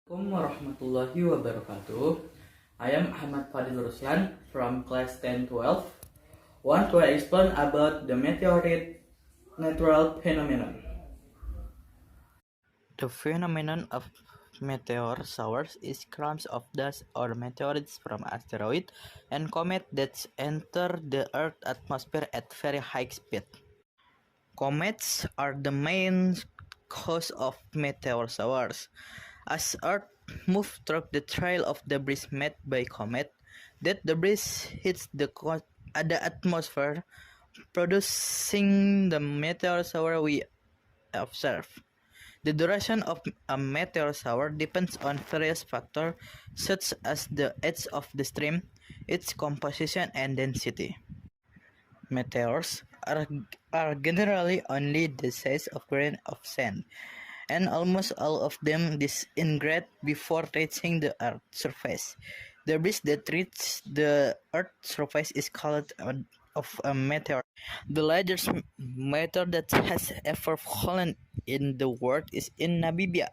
Assalamualaikum warahmatullahi wabarakatuh. I am Ahmad Fadil Ruslan from class 10-12. Want to explain about the meteorite natural phenomenon. The phenomenon of meteor showers is clouds of dust or meteorites from asteroid and comet that enter the Earth atmosphere at very high speed. Comets are the main cause of meteor showers. As Earth moves through the trail of debris made by comet, that debris hits the atmosphere, producing the meteor shower we observe. The duration of a meteor shower depends on various factors such as the age of the stream, its composition, and density. Meteors are generally only the size of grain of sand, and almost all of them disintegrate before reaching the Earth's surface. Debris that reaches the Earth's surface is called a meteor. The largest meteor that has ever fallen in the world is in Namibia,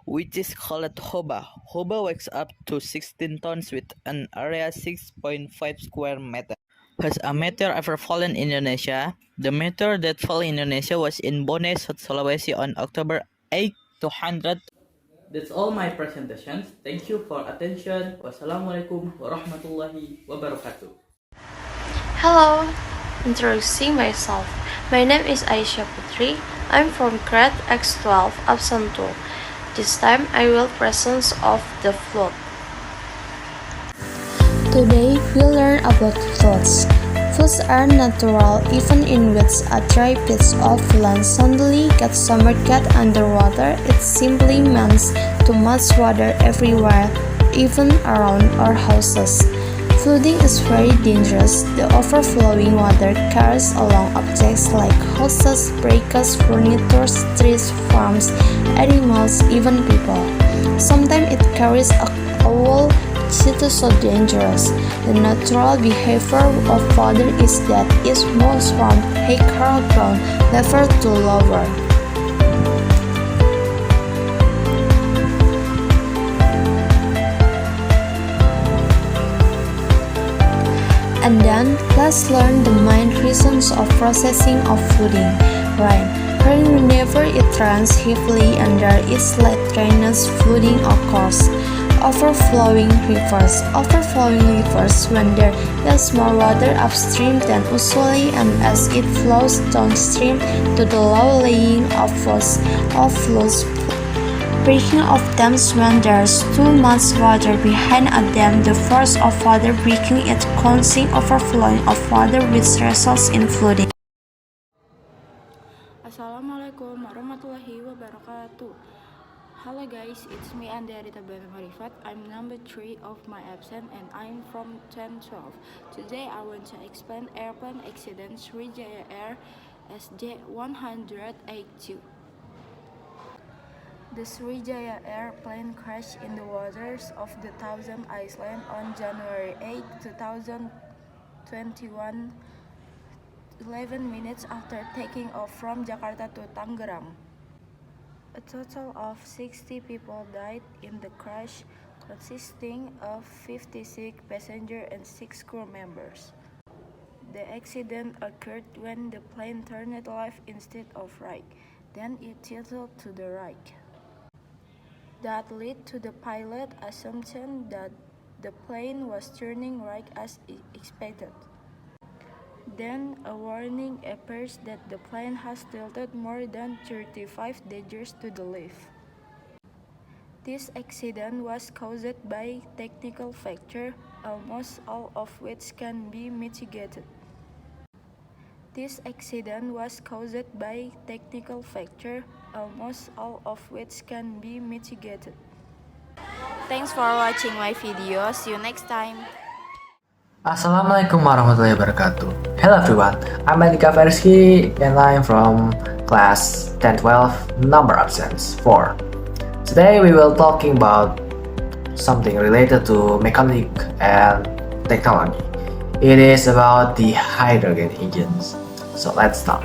which is called Hoba. Hoba weighs up to 16 tons with an area 6.5 square meters. Has a meteor ever fallen in Indonesia? The meteor that fell in Indonesia was in Bone, Sulawesi on October 8, 200. That's all my presentations. Thank you for attention. Wassalamualaikum warahmatullahi wabarakatuh. Hello, introducing myself. My name is Aisyah Putri. I'm from grade X12, Absen 2. This time I will present of the flood. Today we'll learn about floods. Floods are natural even in which a dry piece of land suddenly gets submerged underwater. It simply means too much water everywhere, even around our houses. Flooding is very dangerous. The overflowing water carries along objects like houses, vehicles, furniture, trees, farms, animals, even people. Sometimes it carries a whole city so dangerous. The natural behavior of water is that it moves from higher ground level to lower. And then, let's learn the main reasons of processing of flooding. Rain. Whenever it rains heavily and there is light drainage, flooding occurs. Overflowing rivers. Overflowing rivers when there is more water upstream than usually and as it flows downstream to the low-lying outflows. Breaking of dams when there's too much water behind a dam. The force of water breaking it causing overflowing of water which results in flooding. Assalamualaikum warahmatullahi wabarakatuh. Hello guys, it's me Andiarita Ben Marifat. I'm number 3 of my absent and I'm from 1012. Today I want to explain airplane accident Sriwijaya Air SJ182. The Sriwijaya airplane crashed in the waters of the Thousand Island on January 8, 2021, 11 minutes after taking off from Jakarta to Tangerang. A total of 60 people died in the crash, consisting of 56 passengers and 6 crew members. The accident occurred when the plane turned left instead of right, then it tilted to the right. That led to the pilot's assumption that the plane was turning right as expected. Then a warning appears that the plane has tilted more than 35 degrees to the left. This accident was caused by technical factors, almost all of which can be mitigated. This accident was caused by technical factors, almost all of which can be mitigated. Thanks for watching my video. See you next time. Assalamualaikum warahmatullahi wabarakatuh. Hello everyone, I'm Andika Ferski and I'm from class 10-12, number absence 4. Today we will talking about something related to mechanic and technology. It is about the hydrogen engines. So let's start.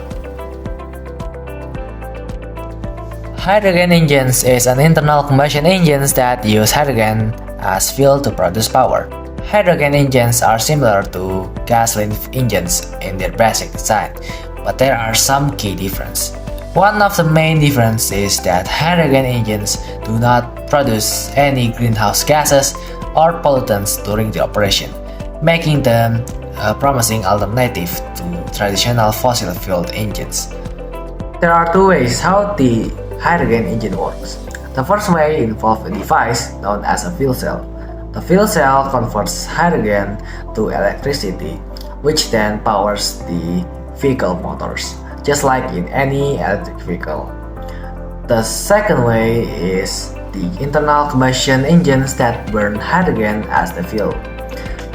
Hydrogen engines is an internal combustion engines that use hydrogen as fuel to produce power. Hydrogen engines are similar to gasoline engines in their basic design, but there are some key differences. One of the main differences is that hydrogen engines do not produce any greenhouse gases or pollutants during the operation, making them a promising alternative to traditional fossil-fueled engines. There are two ways how the hydrogen engine works. The first way involves a device known as a fuel cell. The fuel cell converts hydrogen to electricity, which then powers the vehicle motors, just like in any electric vehicle. The second way is the internal combustion engines that burn hydrogen as the fuel.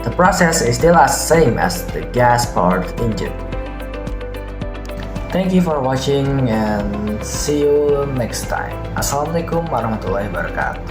The process is still as same as the gas-powered engine. Thank you for watching and see you next time. Assalamualaikum warahmatullahi wabarakatuh.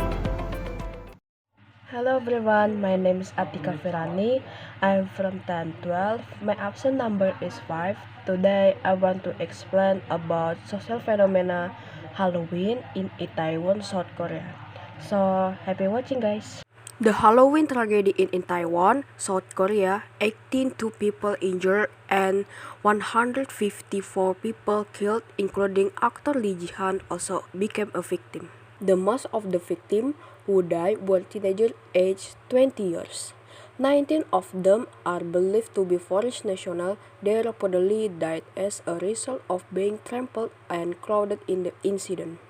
Hello everyone, my name is Atika Firani. I'm from 1012. My absent number is 5. Today I want to explain about social phenomena Halloween in Itaewon, South Korea. So happy watching guys. The Halloween tragedy in Itaewon, South Korea, 18 people injured and 154 people killed, including actor Lee Ji-han also became a victim. The most of the victims who died were teenagers aged 20 years. 19 of them are believed to be Forest National. They reportedly died as a result of being trampled and crowded in the incident.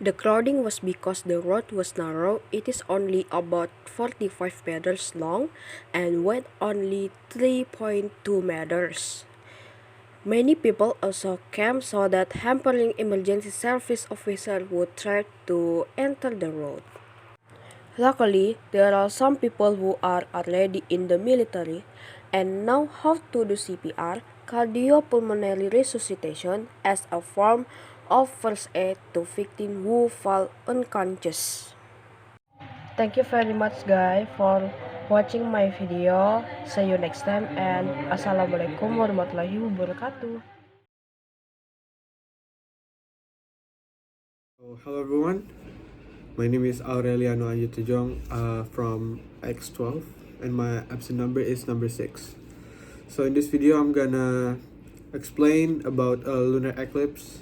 The crowding was because the road was narrow. It is only about 45 meters long and wide only 3.2 meters. Many people also came so that hampering emergency service officers would try to enter the road. Luckily, there are some people who are already in the military and know how to do CPR, cardiopulmonary resuscitation, as a form of first aid to victims who fall unconscious. Thank you very much guys for watching my video. See you next time and Assalamualaikum warahmatullahi wabarakatuh. Hello everyone, my name is Aureliano Ayutejong from X12 and my absent number is number 6. So in this video I'm gonna explain about a lunar eclipse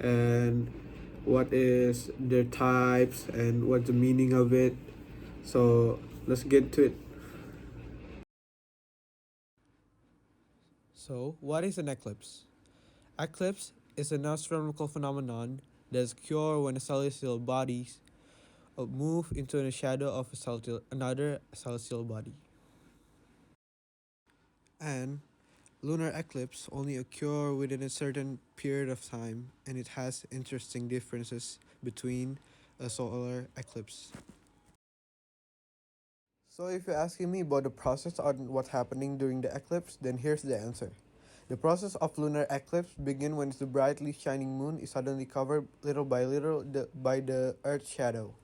and what is their types and what's the meaning of it. So let's get to it. So what is an eclipse? Eclipse is an astronomical phenomenon that occurs when a celestial body move into the shadow of another celestial body. And lunar eclipse only occur within a certain period of time, and it has interesting differences between a solar eclipse. So if you're asking me about the process on what's happening during the eclipse, then here's the answer. The process of lunar eclipse begins when the brightly shining moon is suddenly covered little by little by the Earth's shadow.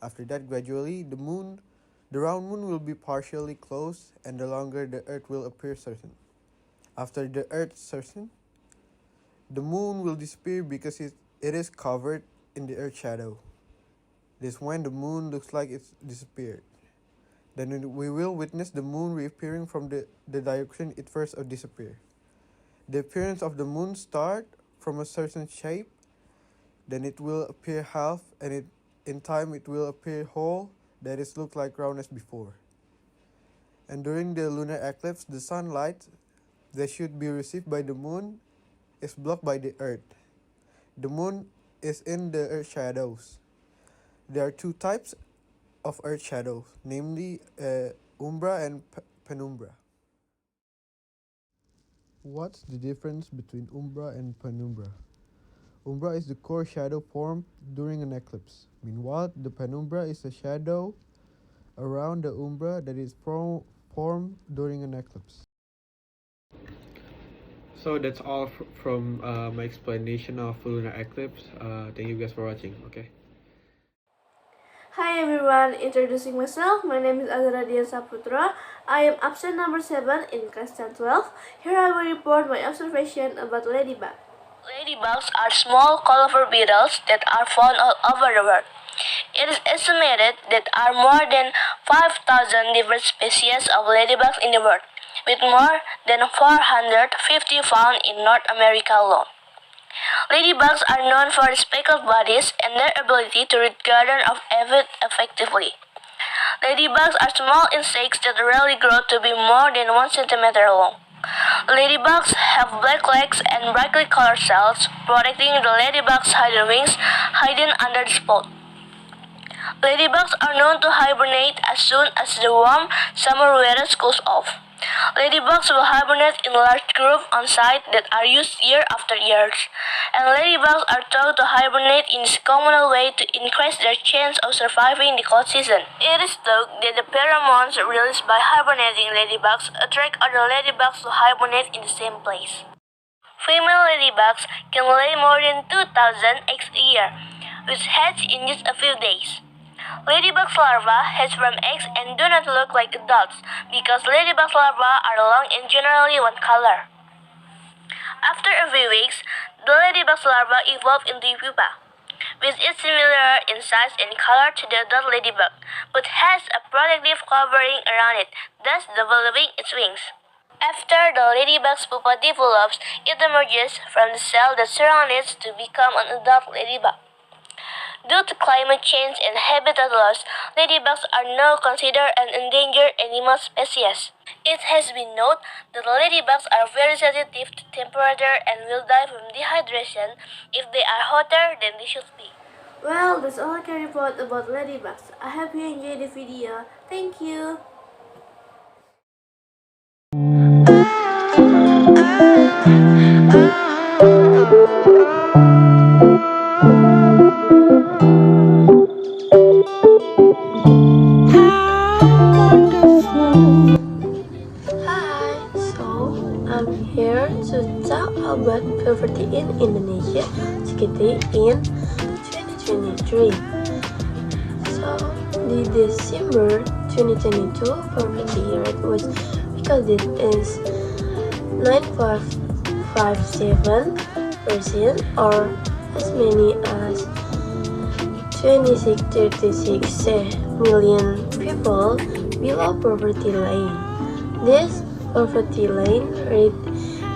After that, gradually, the round moon will be partially closed, and the longer the Earth will appear certain. After the Earth's certain, the moon will disappear because it is covered in the Earth's shadow. This is when the moon looks like it's disappeared. Then we will witness the moon reappearing from the direction it first disappeared. The appearance of the moon starts from a certain shape, then it will appear half, and in time it will appear whole, that is look like round as before. And during the lunar eclipse, the sunlight that should be received by the moon is blocked by the Earth. The moon is in the Earth shadows. There are two types of Earth shadows, namely umbra and penumbra. What's the difference between umbra and penumbra? Umbra is the core shadow formed during an eclipse. Meanwhile, the penumbra is a shadow around the umbra that is formed during an eclipse. So that's all from my explanation of lunar eclipse. Thank you guys for watching. Okay. Hi everyone, introducing myself. My name is Azra Dian Saputra. I am absent number 7 in class 1012. Here I will report my observation about ladybug. Ladybugs are small, colorful beetles that are found all over the world. It is estimated that there are more than 5,000 different species of ladybugs in the world, with more than 450 found in North America alone. Ladybugs are known for their speckled bodies and their ability to read garden of aphid effectively. Ladybugs are small insects that rarely grow to be more than 1 centimeter long. Ladybugs have black legs and brightly colored cells, protecting the ladybug's hidden wings hidden under the spot. Ladybugs are known to hibernate as soon as the warm summer weather cools off. Ladybugs will hibernate in large groups on site that are used year after year, and ladybugs are thought to hibernate in this communal way to increase their chance of surviving the cold season. It is thought that the pheromones released by hibernating ladybugs attract other ladybugs to hibernate in the same place. Female ladybugs can lay more than 2,000 eggs a year, which hatch in just a few days. Ladybug larvae hatch from eggs and do not look like adults because ladybug larvae are long and generally one color. After a few weeks, the ladybug larva evolve into pupa, which is similar in size and color to the adult ladybug, but has a protective covering around it, thus developing its wings. After the ladybug's pupa develops, it emerges from the cell that surrounds it to become an adult ladybug. Due to climate change and habitat loss, ladybugs are now considered an endangered animal species. It has been noted that ladybugs are very sensitive to temperature and will die from dehydration if they are hotter than they should be. Well, that's all I can report about ladybugs. I hope you enjoyed the video. Thank you. I'm here to talk about poverty in Indonesia, Cikiti in 2023. So, the December 2022 poverty rate was recorded as 9.57%, or as many as 26.36 million people below poverty line. This poverty line rate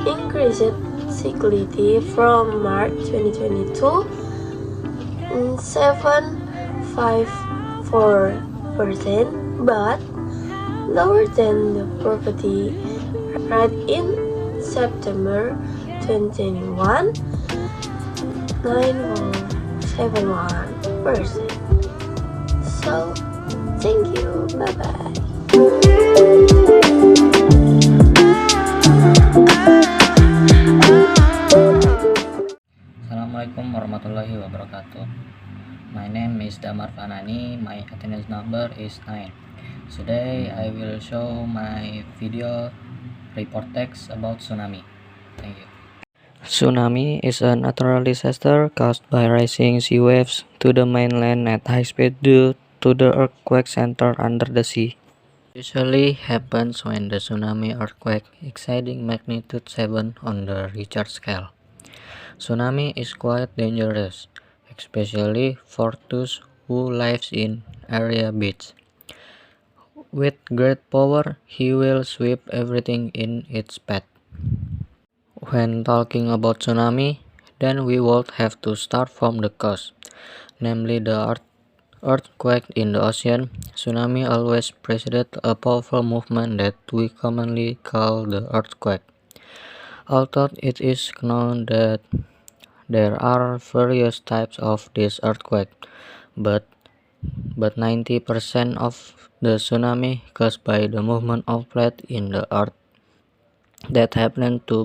increased slightly from March 2022 in 7.54%, but lower than the poverty rate in September 2021, 9.71%. So, thank you. Bye bye. Assalamualaikum warahmatullahi wabarakatuh. My name is Damar Fanani. My attendance number is 9. Today I will show my video report text about tsunami. Thank you. Tsunami is a natural disaster caused by rising sea waves to the mainland at high speed due to the earthquake center under the sea. Usually happens when the tsunami earthquake exceeding magnitude 7 on the Richter scale. Tsunami is quite dangerous, especially for those who lives in area beach. With great power, he will sweep everything in its path. When talking about tsunami, then we would have to start from the cause, namely the earthquake in the ocean. Tsunami always precedes a powerful movement that we commonly call the earthquake. Although it is known that there are various types of this earthquake, but 90% of the tsunami caused by the movement of plate in the earth that happen to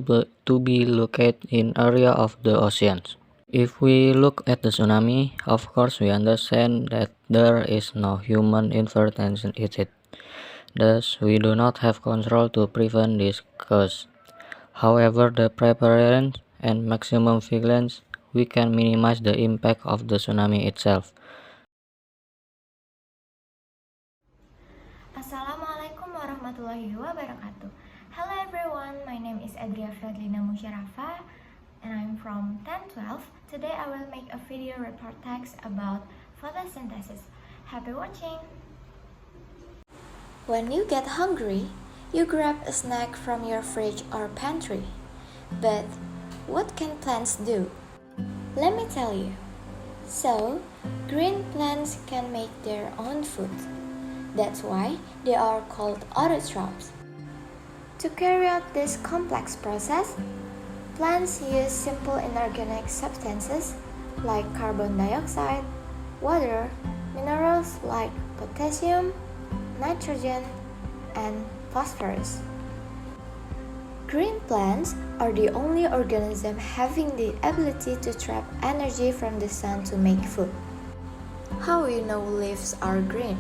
be located in area of the oceans. If we look at the tsunami, of course we understand that there is no human intervention in it. Thus, we do not have control to prevent this cause. However, the preparedness and maximum vigilance, we can minimize the impact of the tsunami itself. Assalamualaikum warahmatullahi wabarakatuh. Hello everyone, my name is Adria Fadlina Musyarafa. and I'm from 1012. Today I will make a video report text about photosynthesis. Happy watching! When you get hungry, you grab a snack from your fridge or pantry. But what can plants do? Let me tell you. So, green plants can make their own food. That's why they are called autotrophs. To carry out this complex process, plants use simple inorganic substances like carbon dioxide, water, minerals like potassium, nitrogen, and phosphorus. Green plants are the only organism having the ability to trap energy from the sun to make food. How you know leaves are green?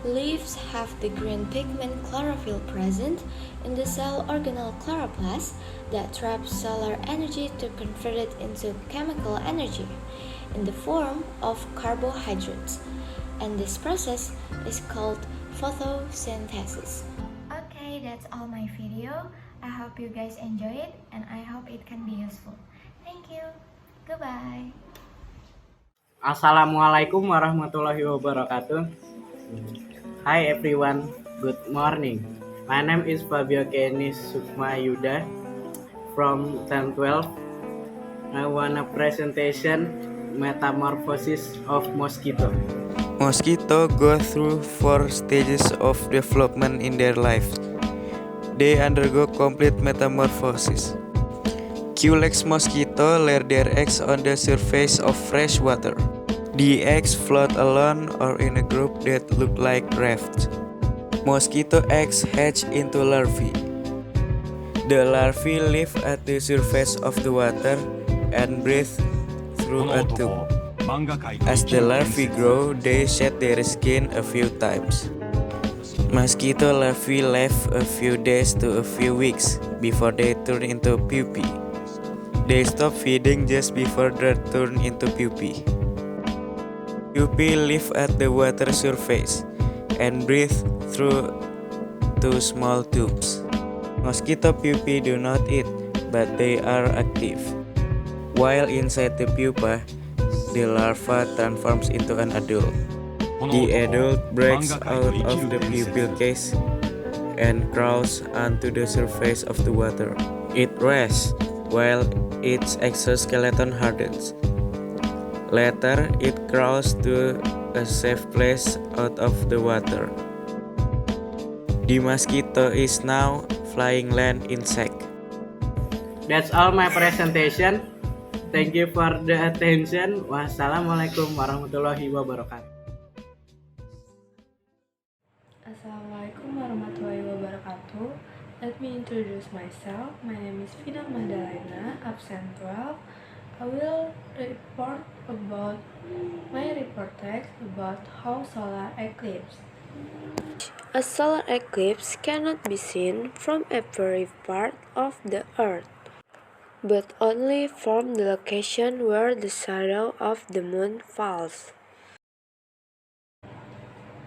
Leaves have the green pigment chlorophyll present in the cell organelle chloroplast that traps solar energy to convert it into chemical energy in the form of carbohydrates, and this process is called photosynthesis. Okay, that's all my video. I hope you guys enjoy it and I hope it can be useful. Thank you. Goodbye. Assalamualaikum warahmatullahi wabarakatuh. Hi everyone, good morning. My name is Fabio Kenis Sukma Yuda from 1012. I want a presentation metamorphosis of mosquito. Mosquitoes go through 4 stages of development in their lives. They undergo complete metamorphosis. Culex mosquito lay their eggs on the surface of fresh water. The eggs float alone or in a group that look like rafts. Mosquito eggs hatch into larvae. The larvae live at the surface of the water and breathe through a tube. As the larvae grow, they shed their skin a few times. Mosquito larvae live a few days to a few weeks before they turn into pupae. They stop feeding just before they turn into pupae. Pupae live at the water surface and breathe through 2 small tubes. Mosquito pupae do not eat, but they are active. While inside the pupa, the larva transforms into an adult. The adult breaks out of the pupal case and crawls onto the surface of the water. It rests while its exoskeleton hardens. Later, it crawls to a safe place out of the water. The mosquito is now flying land insect. That's all my presentation. Thank you for the attention. Wassalamualaikum warahmatullahi wabarakatuh. Assalamualaikum warahmatullahi wabarakatuh. Let me introduce myself. My name is Fina Madalena, absent 12. I will report about my report text about how solar eclipse. A solar eclipse cannot be seen from every part of the earth, but only from the location where the shadow of the moon falls.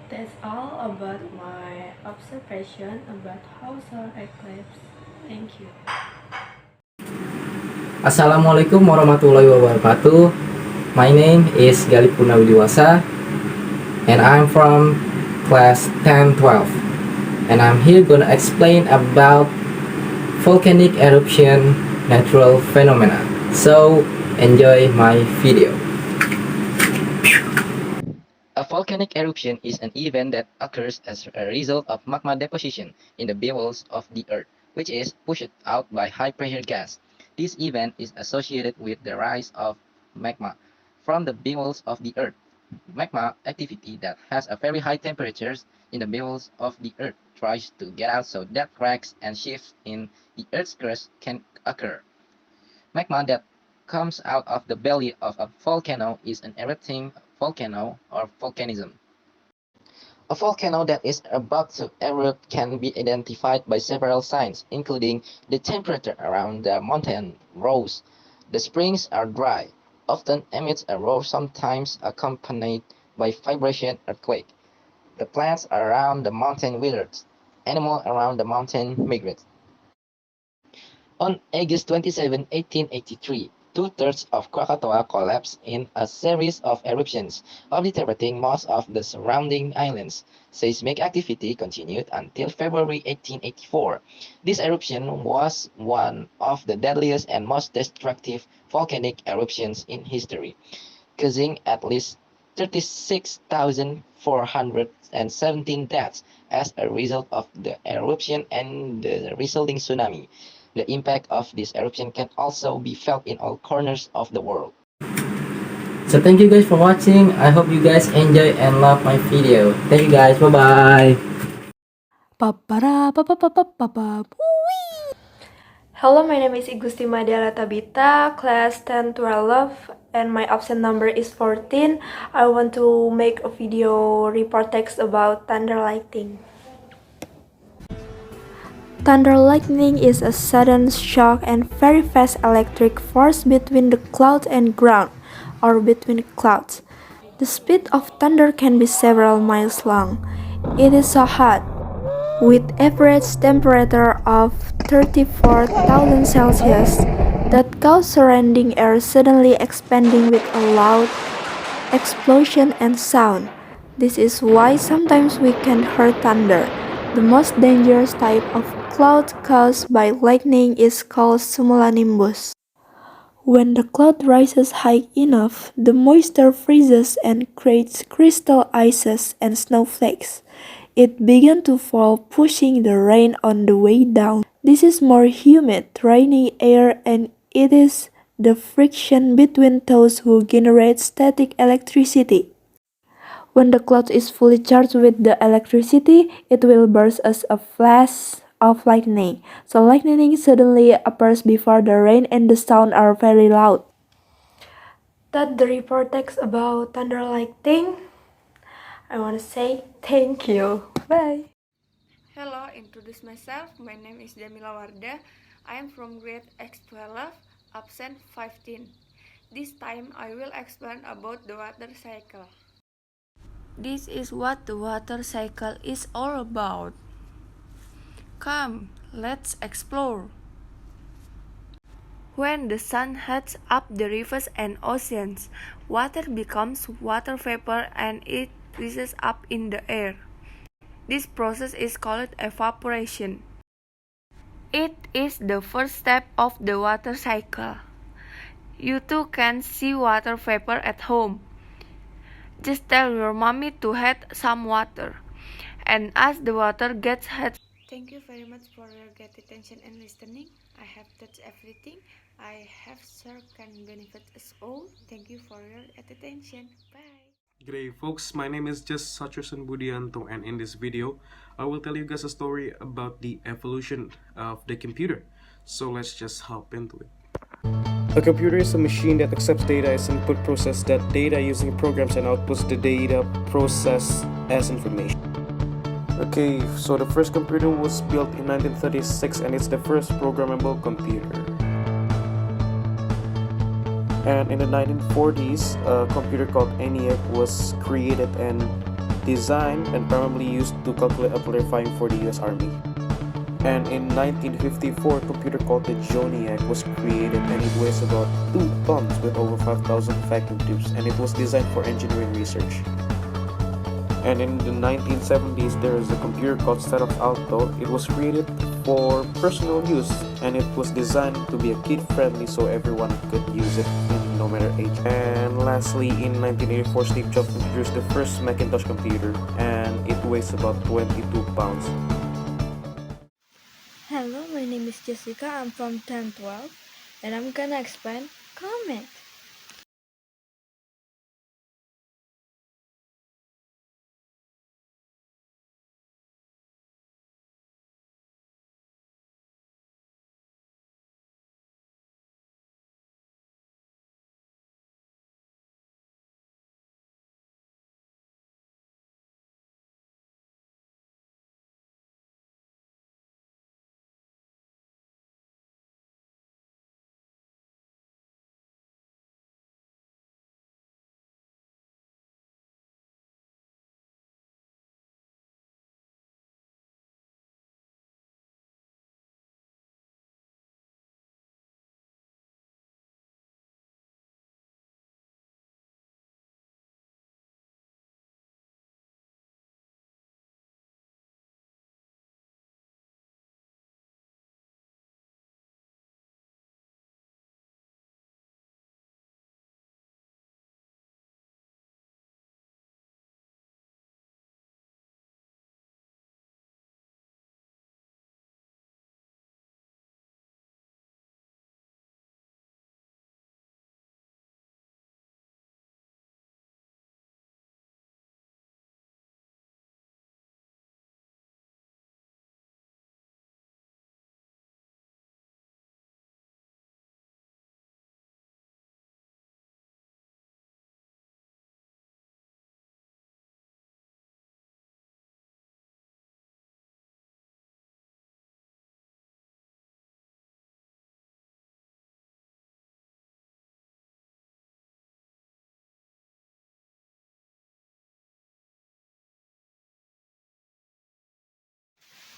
That's all about my observation about how solar eclipse. Thank you. Assalamualaikum warahmatullahi wabarakatuh. My name is Galip Purnawidiwasa and I'm from class 1012. And I'm here gonna explain about volcanic eruption natural phenomena. So enjoy my video. A volcanic eruption is an event that occurs as a result of magma deposition in the bowels of the earth, which is pushed out by high-pressure gas. This event is associated with the rise of magma from the bowels of the earth. Magma activity that has a very high temperatures in the bowels of the earth tries to get out so that cracks and shifts in the earth's crust can occur. Magma that comes out of the belly of a volcano is an erupting volcano or volcanism. A volcano that is about to erupt can be identified by several signs, including the temperature around the mountain rose. The springs are dry, often emits a roar sometimes accompanied by vibration earthquake. The plants around the mountain withers. Animals around the mountain migrate. On August 27, 1883, two-thirds of Krakatoa collapsed in a series of eruptions, obliterating most of the surrounding islands. Seismic activity continued until February 1884. This eruption was one of the deadliest and most destructive volcanic eruptions in history, causing at least 36,417 deaths as a result of the eruption and the resulting tsunami. The impact of this eruption can also be felt in all corners of the world. So thank you guys for watching. I hope you guys enjoy and love my video. Thank you guys. Bye bye. Hello, my name is Igusti Madiala Tabita, class 1012, and my absent number is 14. I want to make a video report text about thunder lightning. Thunder lightning is a sudden shock and very fast electric force between the cloud and ground, or between clouds. The speed of thunder can be several miles long. It is so hot, with average temperature of 34,000 Celsius, that causes surrounding air suddenly expanding with a loud explosion and sound. This is why sometimes we can hear thunder. The most dangerous type of cloud caused by lightning is called cumulonimbus. When the cloud rises high enough, the moisture freezes and creates crystal ices and snowflakes. It began to fall, pushing the rain on the way down. This is more humid, rainy air, and it is the friction between those who generate static electricity. When the cloud is fully charged with the electricity, it will burst as a flash of lightning. So lightning suddenly appears before the rain and the sound are very loud. That's the report text about thunder lightning. I want to say thank you. Bye. Hello, introduce myself. My name is Jamila Wardah. I am from grade X12, absent 15. This time I will explain about the water cycle. This is what the water cycle is all about. Come, let's explore. When the sun heats up the rivers and oceans, water becomes water vapor and it rises up in the air. This process is called evaporation. It is the first step of the water cycle. You too can see water vapor at home. Just tell your mommy to add some water. And as the water gets hot. Thank you very much for your great attention and listening. I have touched everything I have shared can benefit us all. Thank you for your attention. Bye. G'day folks, my name is Just Satrasan Budianto, and in this video I will tell you guys a story about the evolution of the computer. So let's just hop into it. A computer is a machine that accepts data as input, processes that data using programs, and outputs the data processed as information. Okay, so the first computer was built in 1936 and it's the first programmable computer. And in the 1940s, a computer called ENIAC was created and designed and primarily used to calculate artillery firing for the US Army. And in 1954, a computer called the JONIAC was created and it weighs about 2 tons with over 5,000 vacuum tubes, and it was designed for engineering research. And in the 1970s, there is a computer called Xerox Alto. It was created for personal use and it was designed to be a kid-friendly so everyone could use it in no matter age. And lastly, in 1984, Steve Jobs introduced the first Macintosh computer and it weighs about 22 pounds. Hello, my name is Jessica. I'm from 1012 and I'm gonna explain Comet.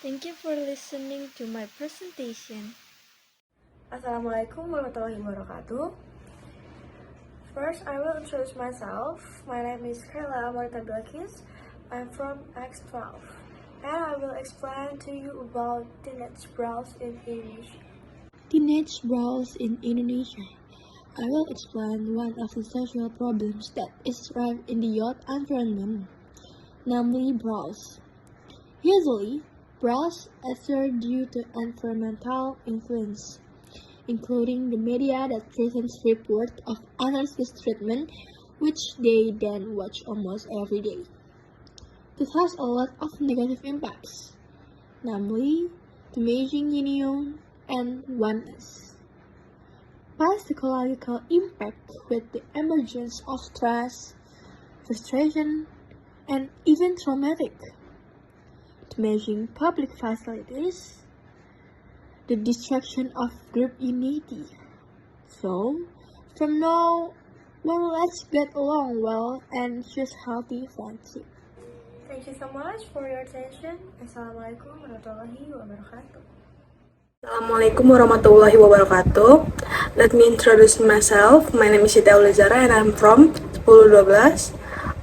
Thank you for listening to my presentation. Assalamualaikum warahmatullahi wabarakatuh. First, I will introduce myself. My name is Kayla Marta Bilkis. I'm from X12, and I will explain to you about teenage brawls in Indonesia. Teenage brawls in Indonesia. I will explain one of the social problems that is rife in the youth environment, namely brawls. Usually, brawls occur due to environmental influence, including the media that presents reports of others' mistreatment, which they then watch almost every day. This has a lot of negative impacts, namely damaging union and oneness. Psychological impact with the emergence of stress, frustration, and even traumatic. Damaging public facilities, the destruction of group unity. So, from now, well, let's get along well and choose healthy friendship. Thank you so much for your attention. Assalamualaikum warahmatullahi wabarakatuh. Assalamualaikum warahmatullahi wabarakatuh. Let me introduce myself. My name is Sita Ulizara and I'm from 1012.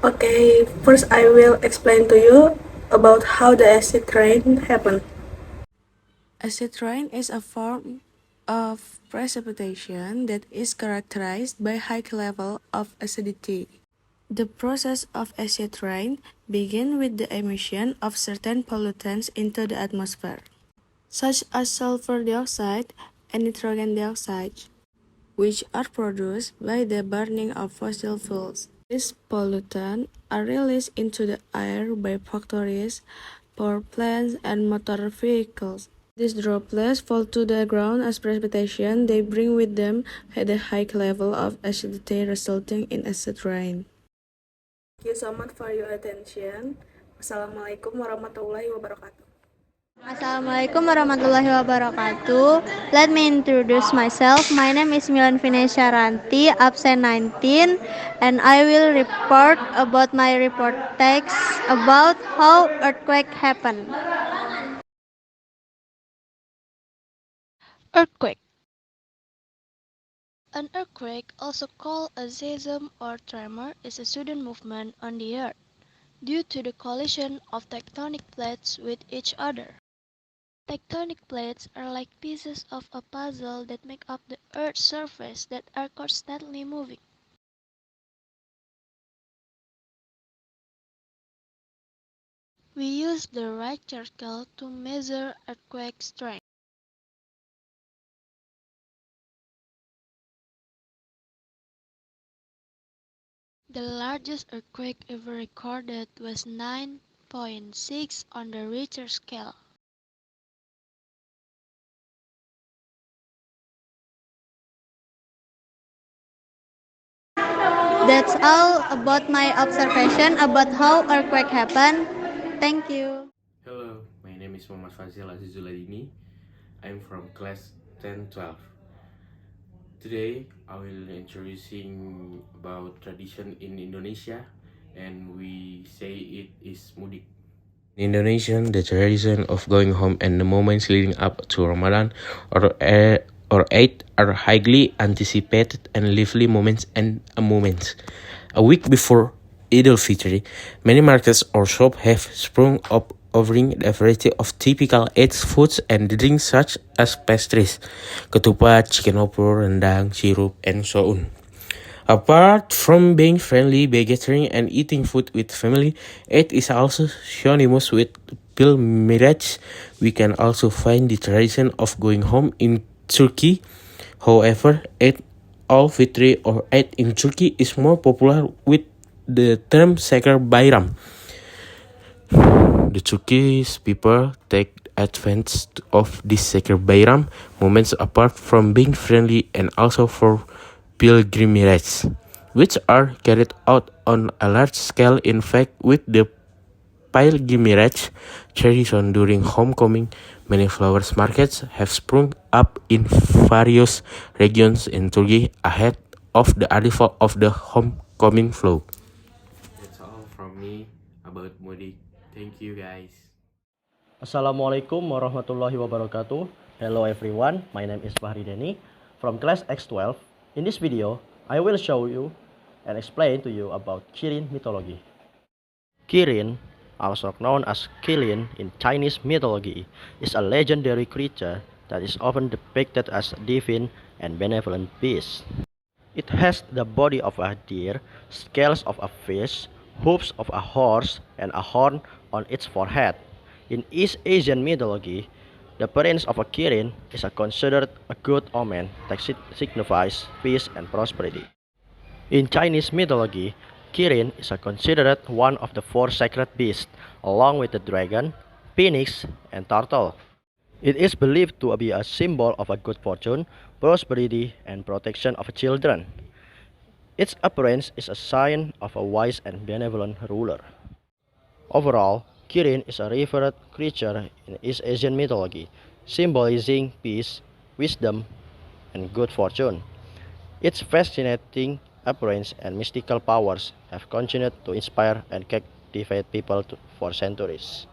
Okay, first I will explain to you about how the acid rain happened. Acid rain is a form of precipitation that is characterized by high level of acidity. The process of acid rain begins with the emission of certain pollutants into the atmosphere, such as sulfur dioxide and nitrogen dioxide, which are produced by the burning of fossil fuels. These pollutants are released into the air by factories, power plants, and motor vehicles. These droplets fall to the ground as precipitation. They bring with them a high level of acidity, resulting in acid rain. Thank you so much for your attention. Wassalamualaikum warahmatullahi wabarakatuh. Assalamualaikum warahmatullahi wabarakatuh. Let me introduce myself. My name is Milan Vinesha Ranti, absen 19, and I will report about my report text about how earthquake happened. Earthquake. An earthquake, also called a seism or tremor, is a sudden movement on the earth due to the collision of tectonic plates with each other. Tectonic plates are like pieces of a puzzle that make up the Earth's surface that are constantly moving. We use the Richter scale to measure earthquake strength. The largest earthquake ever recorded was 9.6 on the Richter scale. That's all about my observation about how earthquake happen. Thank you. Hello, my name is Muhammad Fazil Azizuladini. I'm from class 10-12. Today I will introducing about tradition in Indonesia, and we say it is mudik. In Indonesia, the tradition of going home and the moments leading up to Ramadan or Eid are highly anticipated and lively moments and moments. A week before Eid al-Fitr, many markets or shops have sprung up offering a variety of typical Eid foods and drinks such as pastries, ketupat, chicken opor, rendang, sirup, and so on. Apart from being friendly by gathering and eating food with family, Eid is also synonymous with pilgrimage. We can also find the tradition of going home in Turkey. However, Eid al-Fitr or Eid in Turkey is more popular with the term Şeker Bayram. The Turkish people take advantage of this Şeker Bayram moments apart from being friendly and also for pilgrimages, which are carried out on a large scale. In fact, with the pilgrimage tradition during homecoming, many flowers markets have sprung up in various regions in Turkey ahead of the arrival of the homecoming flow. That's all from me about Mudik. Thank you guys. Assalamualaikum warahmatullahi wabarakatuh. Hello everyone, my name is Fahri Deni from class X12. In this video, I will show you and explain to you about Kirin mythology. Kirin, also known as Qilin in Chinese mythology, is a legendary creature that is often depicted as a divine and benevolent beast. It has the body of a deer, scales of a fish, hoofs of a horse, and a horn on its forehead. In East Asian mythology, the appearance of a Kirin is considered a good omen that signifies peace and prosperity. In Chinese mythology, Kirin is considered one of the four sacred beasts, along with the dragon, phoenix, and turtle. It is believed to be a symbol of a good fortune, prosperity, and protection of children. Its appearance is a sign of a wise and benevolent ruler. Overall, Kirin is a revered creature in East Asian mythology, symbolizing peace, wisdom, and good fortune. Its fascinating appearance and mystical powers have continued to inspire and captivate people for centuries.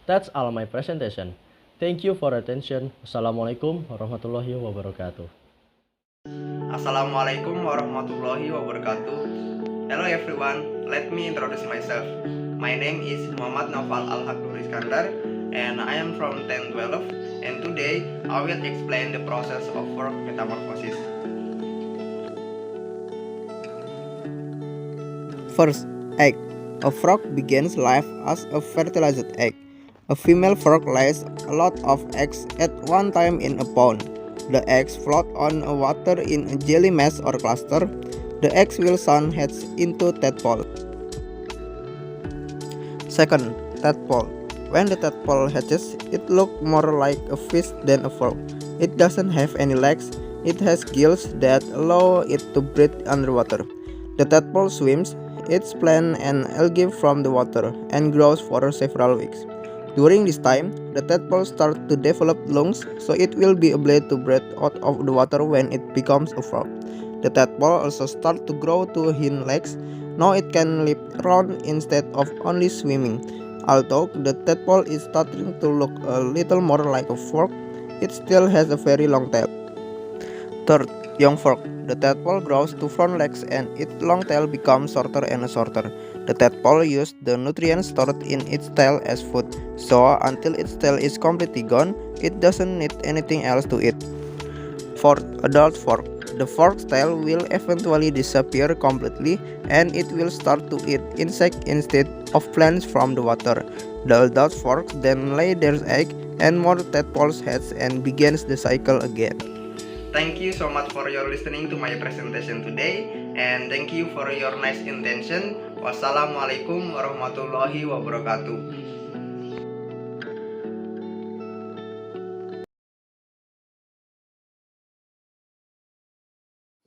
That's all my presentation. Thank you for attention. Assalamualaikum warahmatullahi wabarakatuh. Assalamualaikum warahmatullahi wabarakatuh. Hello everyone, let me introduce myself. My name is Muhammad Naufal Al-Haqdur Iskandar and I am from 1012 and today I will explain the process of frog metamorphosis. First, egg. A frog begins life as a fertilized egg. A female frog lays a lot of eggs at one time in a pond. The eggs float on water in a jelly mass or cluster. The eggs will soon hatch into tadpole. Second, tadpole. When the tadpole hatches, it looks more like a fish than a frog. It doesn't have any legs. It has gills that allow it to breathe underwater. The tadpole swims, eats plant and algae from the water, and grows for several weeks. During this time, the tadpole starts to develop lungs, so it will be able to breathe out of the water when it becomes a frog. The tadpole also starts to grow two hind legs. Now it can leap around instead of only swimming. Although the tadpole is starting to look a little more like a frog, it still has a very long tail. Third, young frog. The tadpole grows two front legs and its long tail becomes shorter and shorter. The tadpole uses the nutrients stored in its tail as food, so until its tail is completely gone, it doesn't need anything else to eat. Fourth, adult frog. The frog's tail will eventually disappear completely and it will start to eat insects instead of plants from the water. The adult frogs then lay their egg and more tadpoles hatch and begins the cycle again. Thank you so much for your listening to my presentation today and thank you for your nice intention. Wassalamualaikum warahmatullahi wabarakatuh.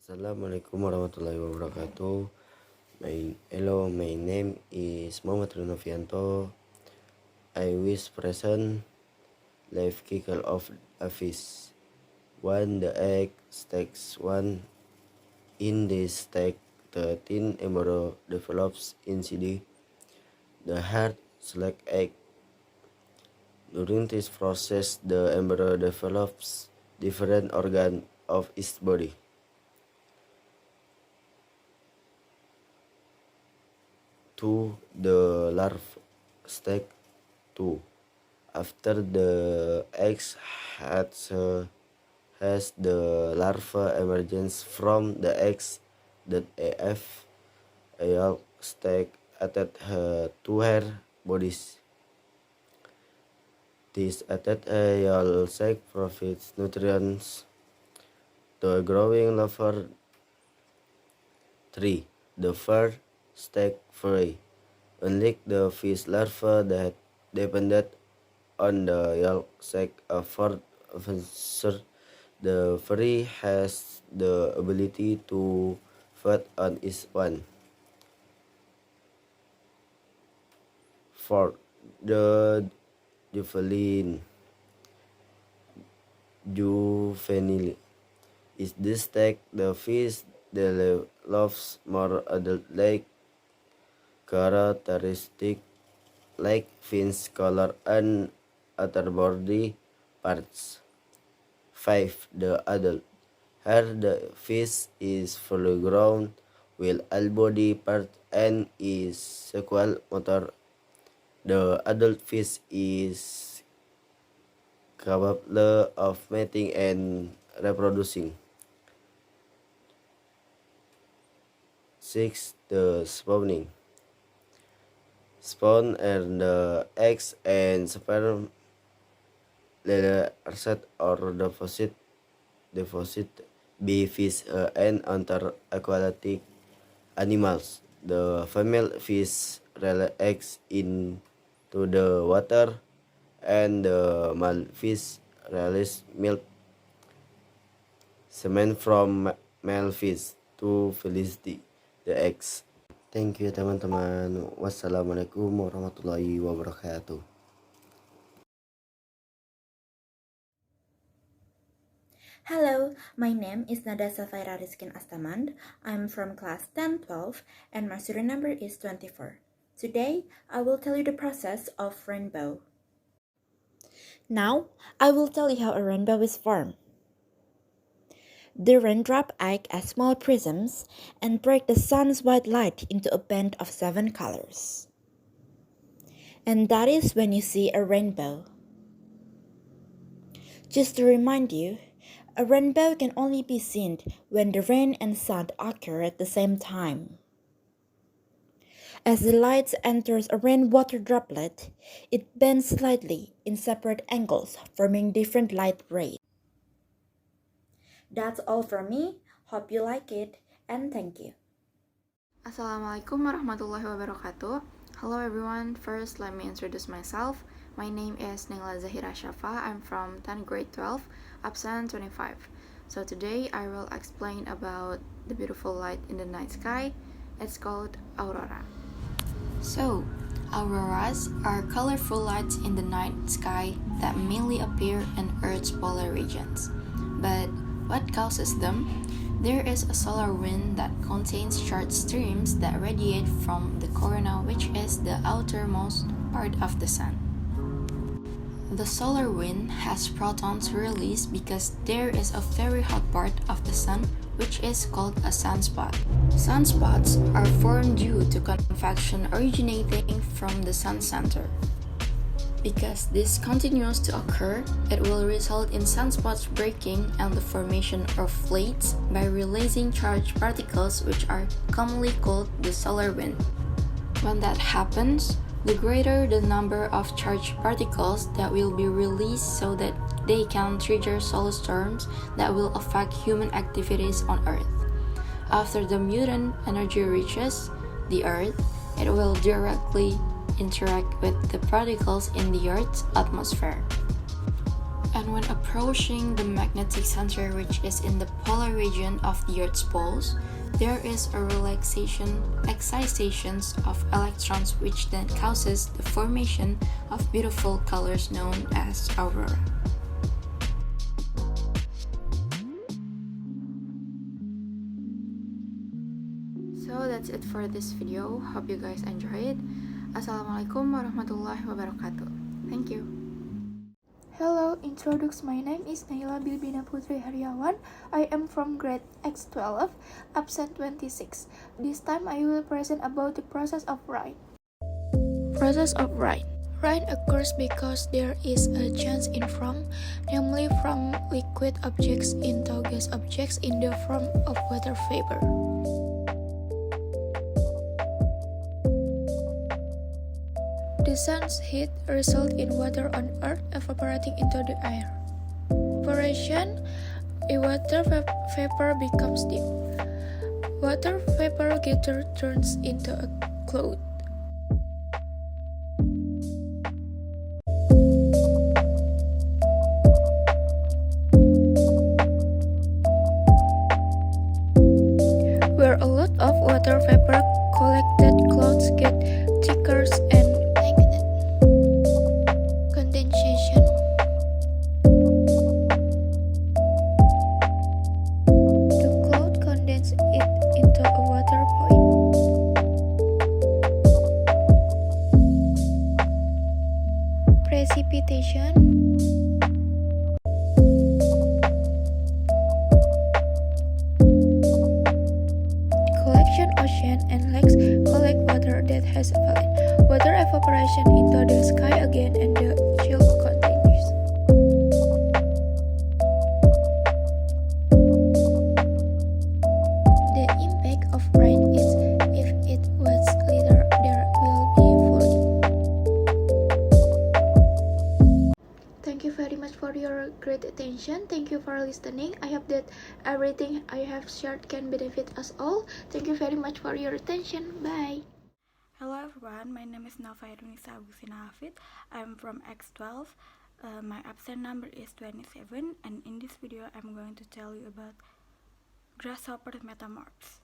Assalamualaikum warahmatullahi wabarakatuh. Hello, my name is Muhammad Runovianto. I wish present life cycle of a fish. When the egg stakes one in the stage, the thin embryo develops inside the hard select egg. During this process, the embryo develops different organs of its body. The larva stage 2. After the eggs has the larva emerges from the eggs that a yolk stage attached to her bodies. This attached yolk sac provides nutrients to a growing larva. 3. The first stage free. Unlike the fish larva that depended on the yolk sac for adventure, the fairy has the ability to feed on its own. 4. The juvenile is this stage the fish develops more adult-like characteristic like fins, color, and outer body parts. 5. The adult. Here the fish is fully grown, with all body part and is sequel motor. The adult fish is capable of mating and reproducing. 6. The spawning. Spawn and the eggs and sperm set or deposit be fish and other aquatic animals. The female fish release eggs into the water and the male fish release milk semen from male fish to release the eggs. Thank you teman-teman. Wassalamualaikum warahmatullahi wabarakatuh. Hello, my name is Nada Safaira Rizkin Astamand. I'm from class 10-12 and my student number is 24. Today, I will tell you the process of rainbow. Now, I will tell you how a rainbow is formed. The raindrop act as small prisms and break the sun's white light into a band of 7 colors. And that is when you see a rainbow. Just to remind you, a rainbow can only be seen when the rain and sun occur at the same time. As the light enters a rainwater droplet, it bends slightly in separate angles, forming different light rays. That's all from me. Hope you like it, and thank you. Assalamualaikum warahmatullahi wabarakatuh. Hello everyone. First, let me introduce myself. My name is Naila Zahira Shafa. I'm from 10th grade 12, absent 25. So today I will explain about the beautiful light in the night sky. It's called aurora. So, auroras are colorful lights in the night sky that mainly appear in Earth's polar regions. But what causes them? There is a solar wind that contains charged streams that radiate from the corona, which is the outermost part of the sun. The solar wind has protons released because there is a very hot part of the sun, which is called a sunspot. Sunspots are formed due to convection originating from the sun center. Because this continues to occur, it will result in sunspots breaking and the formation of flakes by releasing charged particles, which are commonly called the solar wind. When that happens, the greater the number of charged particles that will be released so that they can trigger solar storms that will affect human activities on Earth. After the mutant energy reaches the Earth, it will directly interact with the particles in the Earth's atmosphere. And when approaching the magnetic center, which is in the polar region of the Earth's poles, there is a excitation of electrons, which then causes the formation of beautiful colors known as aurora. So that's it for this video. Hope you guys enjoyed. Assalamualaikum warahmatullahi wabarakatuh. Thank you. Hello, introduce my name is Naila Bilbina Putri Hariawan. I am from grade X12, absent 26. This time I will present about the process of rain. Process of rain. Rain occurs because there is a change in form, namely from liquid objects into gas objects in the form of water vapor. The sun's heat results in water on Earth evaporating into the air. Evaporation, a water vapor becomes steam. Water vapor later turns into a cloud. Where a lot of water vapor collected, clouds get thicker and condensation. The cloud condenses it into a water point. Precipitation. explanation. Collection ocean and lakes collect water that has fallen. Water evaporation into the sky again and the chill continues. The impact of rain is if it was glitter there will be falling. Thank you very much for your great attention. Thank you for listening. I hope that everything I have shared can benefit us all. Thank you very much for your attention. Bye. Hello everyone, my name is Nova Irunisa Agustina Hafid. I'm from X12. My absent number is 27, and in this video I'm going to tell you about grasshopper metamorphs.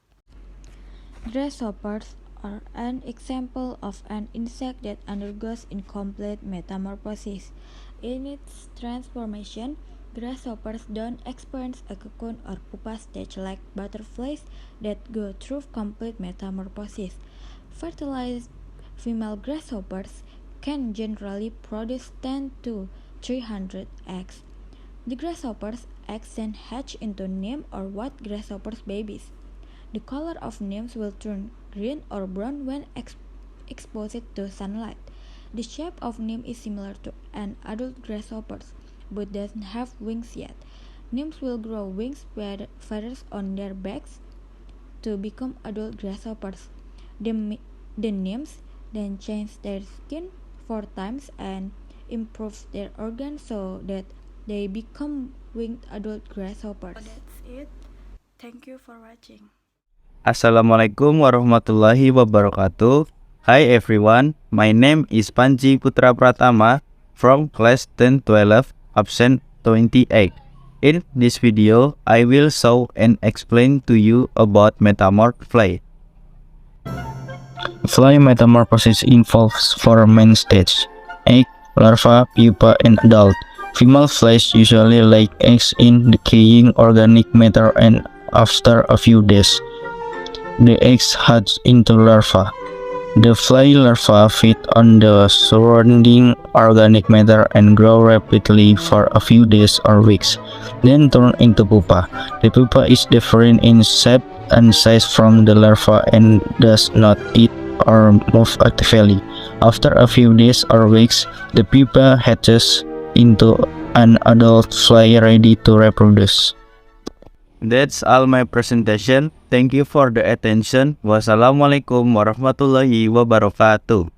Grasshoppers are an example of an insect that undergoes incomplete metamorphosis. In its transformation, grasshoppers don't experience a cocoon or pupa stage like butterflies that go through complete metamorphosis. Fertilized female grasshoppers can generally produce 10 to 300 eggs. The grasshoppers' eggs then hatch into nymph or white grasshoppers babies. The color of nymphs will turn green or brown when exposed to sunlight. The shape of nymph is similar to an adult grasshopper, but doesn't have wings yet. Nymphs will grow wings feathers on their backs to become adult grasshoppers. The nymphs then change their skin 4 times and improve their organs so that they become winged adult grasshoppers. That's it. Thank you for watching. Assalamualaikum warahmatullahi wabarakatuh. Hi everyone, my name is Panji Putra Pratama from class 10-12, absent 28. In this video, I will show and explain to you about metamorph fly. Fly metamorphosis involves 4 main stages: egg, larva, pupa, and adult. Female flies usually lay eggs in decaying organic matter, and after a few days, the eggs hatch into larvae. The fly larvae feed on the surrounding organic matter and grow rapidly for a few days or weeks, then turn into pupa. The pupa is different in shape and size from the larva and does not eat or move actively. After a few days or weeks, the pupa hatches into an adult fly ready to reproduce. That's all my presentation. Thank you for the attention. Wassalamualaikum warahmatullahi wabarakatuh.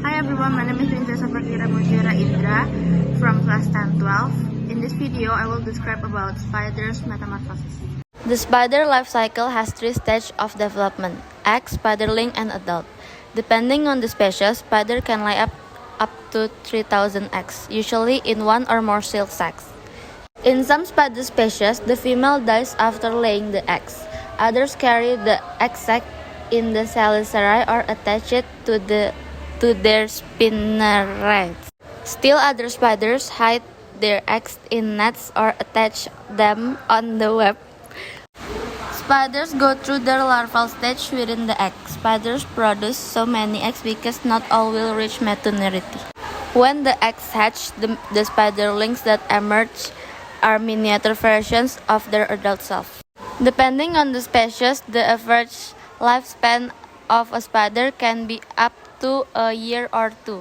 Hi everyone, my name is Princess Fakira Mujira Indra from class 10-12. In this video, I will describe about spiders' metamorphosis. The spider life cycle has 3 stages of development: egg, spiderling, and adult. Depending on the species, spider can lay up to 3,000 eggs, usually in 1 or more silk sacs. In some spider species, the female dies after laying the eggs. Others carry the egg sac in the chelicerae or attach it to their spinnerets. Still, other spiders hide their eggs in nets or attach them on the web. Spiders go through their larval stage within the egg. Spiders produce so many eggs because not all will reach maturity. When the eggs hatch, the spiderlings that emerge are miniature versions of their adult self. Depending on the species, the average lifespan of a spider can be up to a year or 2.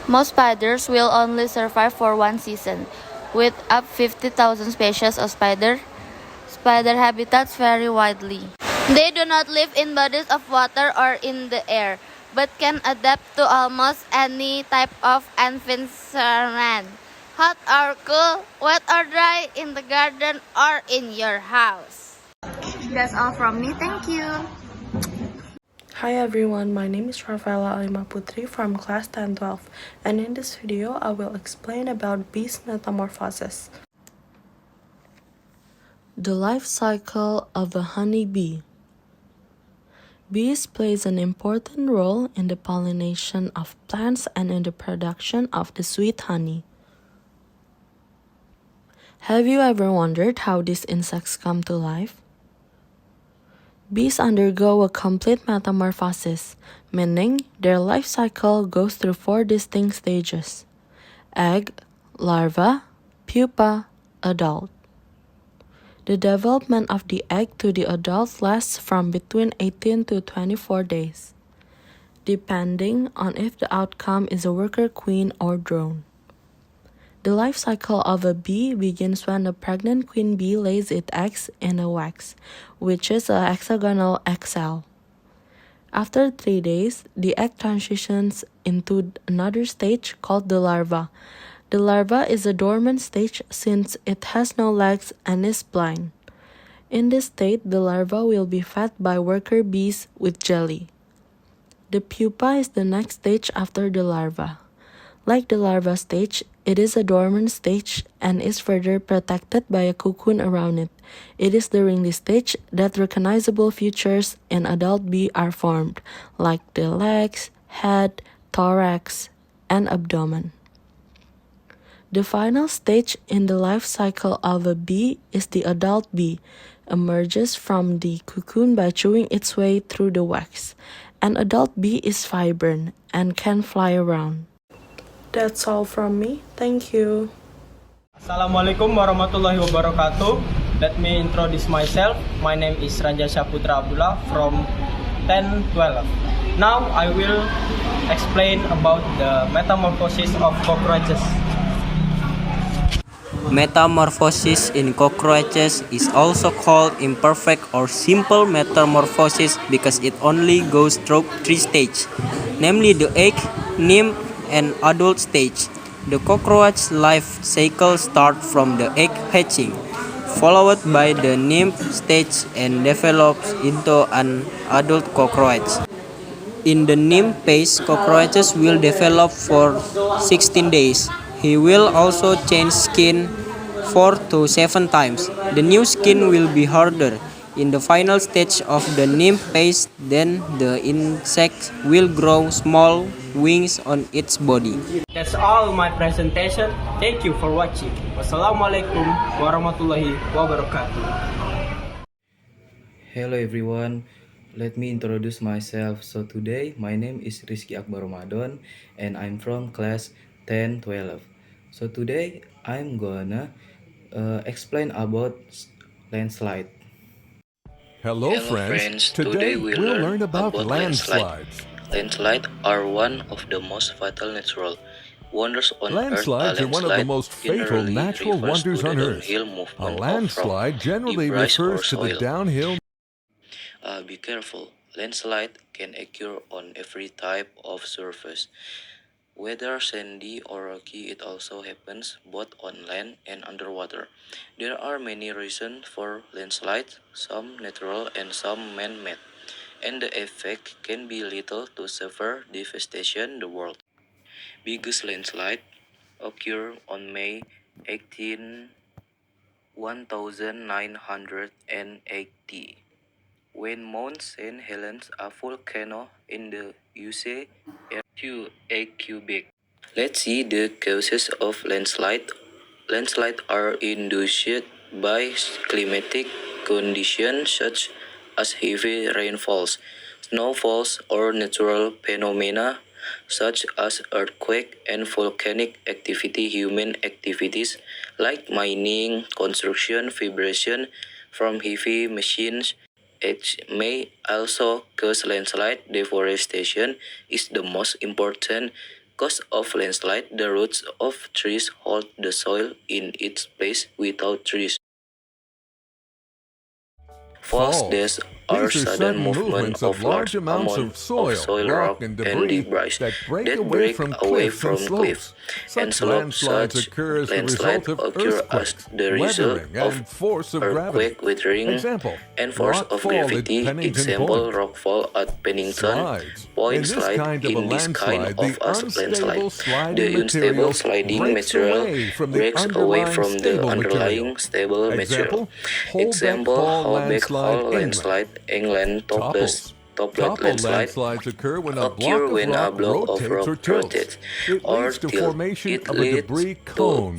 Most spiders will only survive for 1 season. With up 50,000 species of spider habitats vary widely. They do not live in bodies of water or in the air, but can adapt to almost any type of environment. Hot or cool, wet or dry, in the garden or in your house. That's all from me, thank you. Hi everyone, my name is Rafaela Alima Putri from class 10-12, and in this video I will explain about bees metamorphosis. The life cycle of a honeybee. Bees plays an important role in the pollination of plants and in the production of the sweet honey. Have you ever wondered how these insects come to life? Bees undergo a complete metamorphosis, meaning their life cycle goes through 4 distinct stages. egg, larva, pupa, adult. The development of the egg to the adult lasts from between 18 to 24 days, depending on if the outcome is a worker queen or drone. The life cycle of a bee begins when the pregnant queen bee lays its eggs in a wax, which is a hexagonal egg cell. After 3 days, the egg transitions into another stage called the larva. The larva is a dormant stage since it has no legs and is blind. In this state, the larva will be fed by worker bees with jelly. The pupa is the next stage after the larva. Like the larva stage, it is a dormant stage and is further protected by a cocoon around it. It is during this stage that recognizable features in adult bee are formed, like the legs, head, thorax, and abdomen. The final stage in the life cycle of a bee is the adult bee, emerges from the cocoon by chewing its way through the wax. An adult bee is vibrant and can fly around. That's all from me. Thank you. Assalamualaikum warahmatullahi wabarakatuh. Let me introduce myself. My name is Raja Saputra Abdullah from 1012. Now I will explain about the metamorphosis of cockroaches. Metamorphosis in cockroaches is also called imperfect or simple metamorphosis because it only goes through 3 stages, namely the egg, nymph, and adult stage. The cockroach life cycle starts from the egg hatching, followed by the nymph stage and develops into an adult cockroach. In the nymph phase, cockroaches will develop for 16 days. He will also change skin 4 to 7 times. The new skin will be harder. In the final stage of the nymph phase, then the insect will grow small wings on its body. That's all my presentation. Thank you for watching. Wassalamualaikum warahmatullahi wabarakatuh. Hello everyone, let me introduce myself. So today my name is Rizky Akbar Ramadan and I'm from class 1012. So today I'm gonna explain about landslide. Hello friends, today we'll learn about landslides. Landslides are one of the most fatal natural wonders on Landslides Earth. are one of the most fatal natural wonders on Earth. A landslide generally refers to the downhill. Be careful. Landslide can occur on every type of surface. Whether sandy or rocky, it also happens both on land and underwater. There are many reasons for landslides, some natural and some man-made, and the effect can be little to severe devastation the world. Biggest landslide occurred on May 18, 1980, when Mount St. Helens, a volcano in the USA, earthquake 8 cubic. Let's see the causes of landslide. Landslides are induced by climatic conditions such as heavy rainfalls, snowfalls, or natural phenomena such as earthquake and volcanic activity. Human activities like mining, construction, vibration from heavy machines, it may also cause landslide. Deforestation is the most important cause of landslide. The roots of trees hold the soil in its place. Without trees, falls deaths are sudden movement of large amounts of soil, rock, and debris that break away from cliffs and slopes. Such landslides occur as the result of earthquake, weathering, and force of gravity. Example: rockfall at Pennington Point slide. In this kind of landslide, the unstable sliding material breaks away from the underlying stable material. Example: Holbeck Hall landslide. England toplet landslide occur when a block of rock rotates or tilts. It leads to formation of a debris cone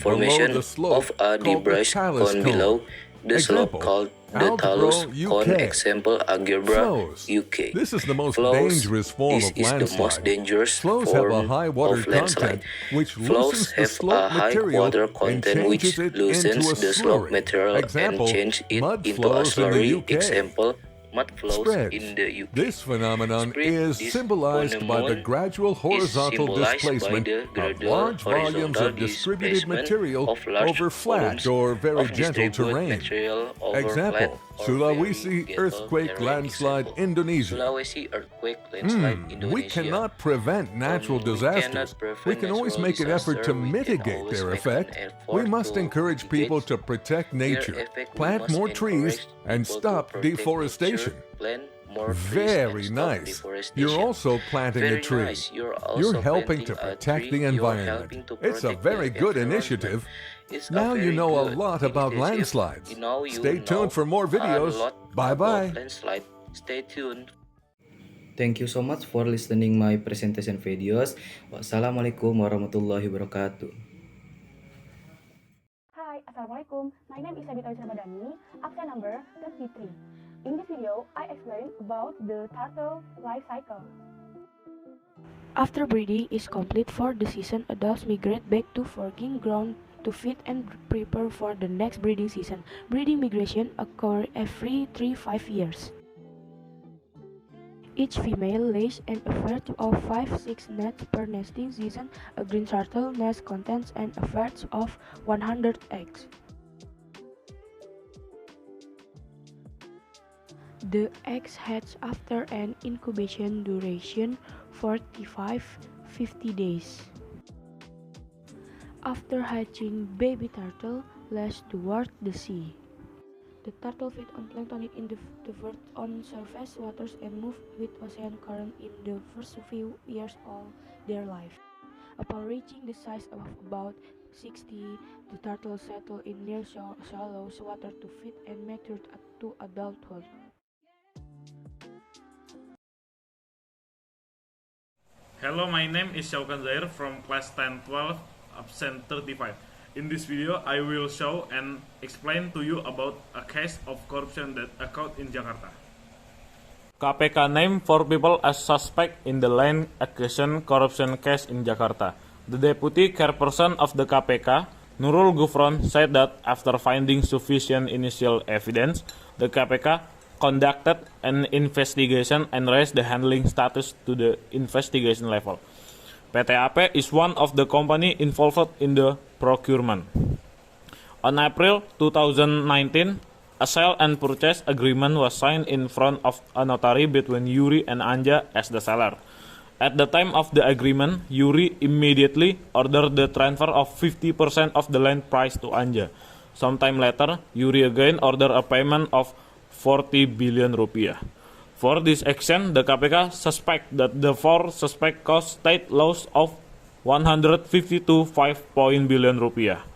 below. the slope Example, called the Algebra talus cone. UK. Example, algebra Flows. UK. This is the most Flows dangerous form of is the most landslide. dangerous Flows have a form high water of landslide. content, which Flows loosens the have slope a high material water and content which changes it loosens into a the slope slurry. material Example, and change it mud into a flows in the slurry. UK. Example, mud flows Spreads. in the UK. This phenomenon Spread is is symbolized on the by the moon gradual horizontal symbolized by displacement the of gradual large volumes horizontal of distributed displacement material of large over flat volumes or very of gentle distributed terrain. material over Example, flat or Sulawesi very gentle earthquake terrain. landslide Example, Indonesia. Sulawesi earthquake landslide We Indonesia. cannot prevent natural We disasters. cannot prevent We can always natural make an effort to disaster. We can mitigate always their make effect. an We effort must to encourage people to protect their nature, effect. We plant must more trees, encourage and people to stop protect deforestation. nature, plant more trees Very and stop nice. deforestation. You're also planting Very a tree. nice. You're also You're helping to planting a protect tree. the You're environment. helping to It's a protect very the good environment. initiative. It's Now you very know a good lot about initiative. landslides. Now you Stay know tuned for more videos. a lot Bye-bye. about landslide. Stay tuned. Thank you so much for listening my presentation videos. Wassalamualaikum warahmatullahi wabarakatuh. Hi, Assalamualaikum. My name is Sabita Ramadhani, absen number 33. In this video, I explain about the turtle life cycle. After breeding is complete for the season, adults migrate back to foraging ground to feed and prepare for the next breeding season. Breeding migration occurs every 3-5 years. Each female lays an average of 5-6 nets per nesting season. A green turtle nest contains an average of 100 eggs. The eggs hatch after an incubation duration 45-50 days. After hatching, baby turtle launch toward the sea. The turtle feed on planktonic invertebrates on surface waters and move with ocean current in the first few years of their life. Upon reaching the size of about 60, the turtle settle in near shallow water to feed and mature to adulthood. Hello, my name is Syaukan Zair from class 10-12, absent 35. In this video, I will show and explain to you about a case of corruption that occurred in Jakarta. KPK named 4 people as suspect in the land acquisition corruption case in Jakarta. The deputy chairperson of the KPK, Nurul Gufron, said that after finding sufficient initial evidence, the KPK conducted an investigation and raised the handling status to the investigation level. PT AP is one of the company involved in the procurement. On April 2019, a sale and purchase agreement was signed in front of a notary between Yuri and Anja as the seller. At the time of the agreement, Yuri immediately ordered the transfer of 50% of the land price to Anja. Sometime later, Yuri again ordered a payment of 40 billion rupiah. For this action, the KPK suspect that the 4 suspects caused state loss of 152.5 billion rupiah.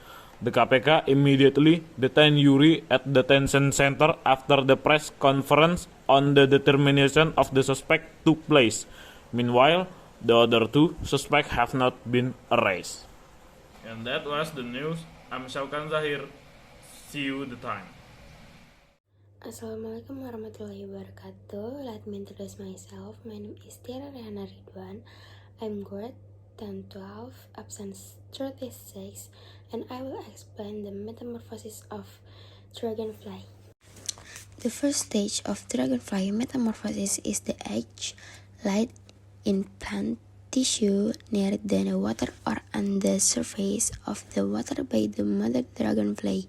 The KPK immediately detained Yuri at the detention center after the press conference on the determination of the suspect took place. Meanwhile, the other 2 suspects have not been arrested. And that was the news. I'm Syaukan Zahir. See you the time. Assalamualaikum warahmatullahi wabarakatuh. Let me introduce myself. My name is Tiara Rehana Ridwan. I'm grade 10-12, absent 36, and I will explain the metamorphosis of dragonfly. The first stage of dragonfly metamorphosis is the egg laid in plant tissue near the water or on the surface of the water by the mother dragonfly.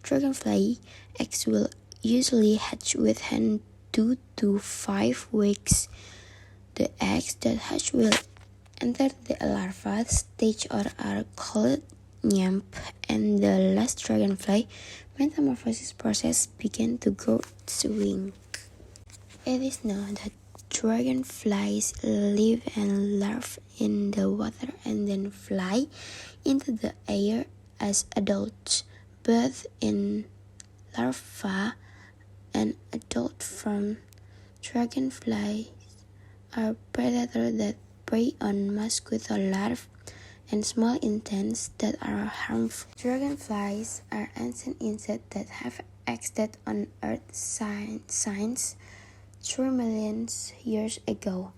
Dragonfly eggs will usually hatch within 2 to 5 weeks. The eggs that hatch will enter the larva stage or are called nymph, and the last dragonfly metamorphosis process begin to grow its wing. It is known that dragonflies live and larve in the water and then fly into the air as adults. Both in larvae and adult form, dragonflies are predators that prey on mosquito larvae and small insects that are harmful. Dragonflies are ancient insects that have existed on Earth since 3 million years ago.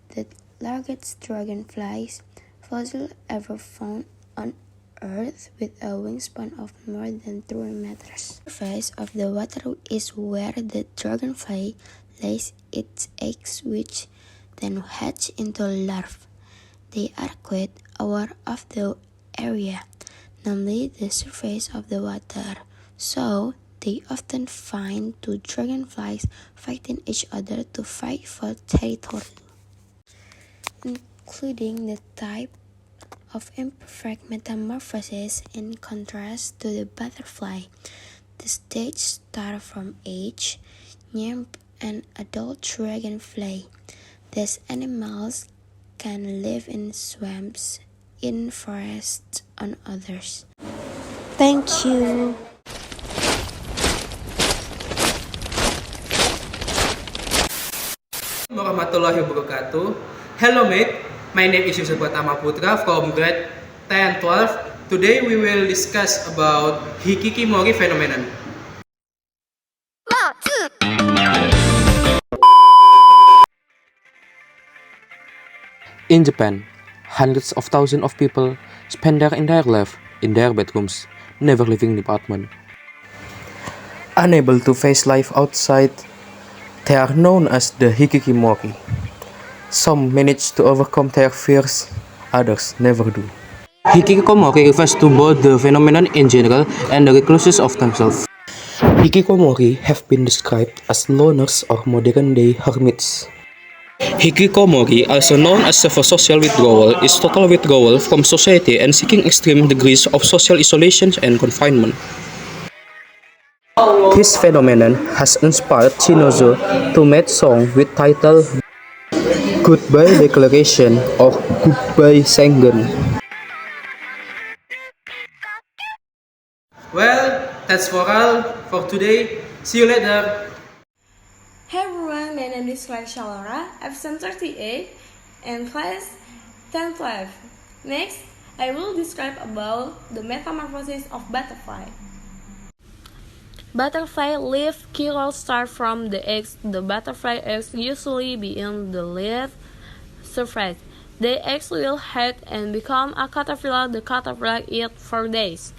The largest dragonflies fossil ever found on Earth with a wingspan of more than 3 meters. The surface of the water is where the dragonfly lays its eggs, which then hatch into larvae. They are quite aware of the area, namely the surface of the water, so they often find two dragonflies fighting each other to fight for territory, including the type of imperfect metamorphosis. In contrast to the butterfly, the stage starts from age, nymph, and adult dragonfly. These animals can live in swamps, in forests, on others. Thank you. Warahmatullahi wabarakatuh. Hello mate, my name is Yusuf Pratama Putra from grade 10-12. Today we will discuss about Hikikomori phenomenon. In Japan, hundreds of thousands of people spend their entire life in their bedrooms, never leaving the apartment. Unable to face life outside, they are known as the Hikikomori. Some manage to overcome their fears, others never do. Hikikomori refers to both the phenomenon in general and the recluses of themselves. Hikikomori have been described as loners or modern-day hermits. Hikikomori, also known as social withdrawal, is total withdrawal from society and seeking extreme degrees of social isolation and confinement. This phenomenon has inspired Shinozo to make song with title Goodbye Declaration or Goodbye Sengen. Well, that's for all for today. See you later. Hey everyone, my name is Laisha Laura, absent 38 and class 10-12. Next, I will describe about the metamorphosis of butterfly. Butterfly leaf killers start from the eggs. The butterfly eggs usually be in the leaf surface. The eggs will hatch and become a caterpillar. The caterpillar eats for days.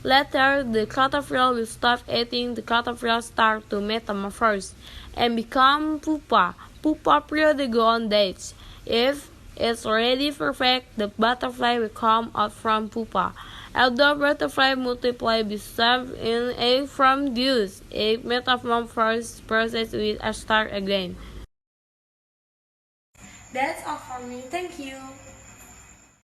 Later, the caterpillar will stop eating. The caterpillar starts to metamorphose and become pupa. Pupa period go on dates. If it's already perfect, the butterfly will come out from pupa. Although butterfly multiply beside in egg from dews, egg metamorphosis process will start again. That's all for me. Thank you.